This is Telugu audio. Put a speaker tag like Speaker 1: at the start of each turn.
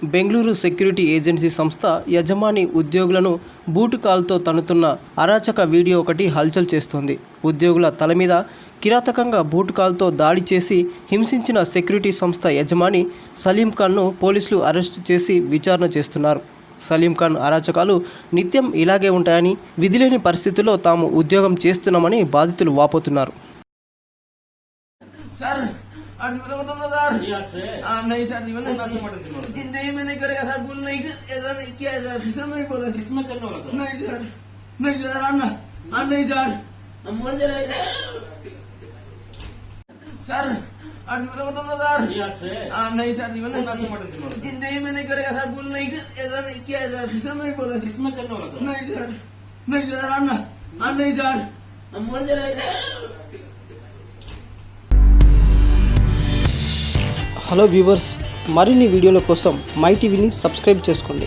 Speaker 1: బెంగళూరు సెక్యూరిటీ ఏజెన్సీ సంస్థ యజమాని ఉద్యోగులను బూటు కాల్తో తన్నుతున్న అరాచక వీడియో ఒకటి హల్చల్ చేస్తోంది. ఉద్యోగుల తల మీద కిరాతకంగా బూటు కాల్తో దాడి చేసి హింసించిన సెక్యూరిటీ సంస్థ యజమాని సలీం ఖాన్ను పోలీసులు అరెస్టు చేసి విచారణ చేస్తున్నారు. సలీం ఖాన్ అరాచకాలు నిత్యం ఇలాగే ఉంటాయని, విధిలేని పరిస్థితుల్లో తాము ఉద్యోగం చేస్తున్నామని బాధితులు వాపోతున్నారు.
Speaker 2: सर नहीं सर जीवन जिंदगी में नहीं करेगा सर भूल नहीं ऐसा नहीं किया सर फिर नहीं बोला
Speaker 3: किसमें करने वाला था?
Speaker 2: नहीं सर अन्ना नहीं सर हम मर जाएगा सर नहीं सर जीवन जिंदगी में नहीं करेगा सर भूल नहीं ऐसा नहीं किया सर फिर नहीं बोला
Speaker 3: किसमें करने वाला था?
Speaker 2: नहीं सर अन्ना नहीं सर हम मर जाएगा.
Speaker 1: హలో వ్యూవర్స్, మరిన్ని వీడియోల కోసం మై టీవీని సబ్స్క్రైబ్ చేసుకోండి.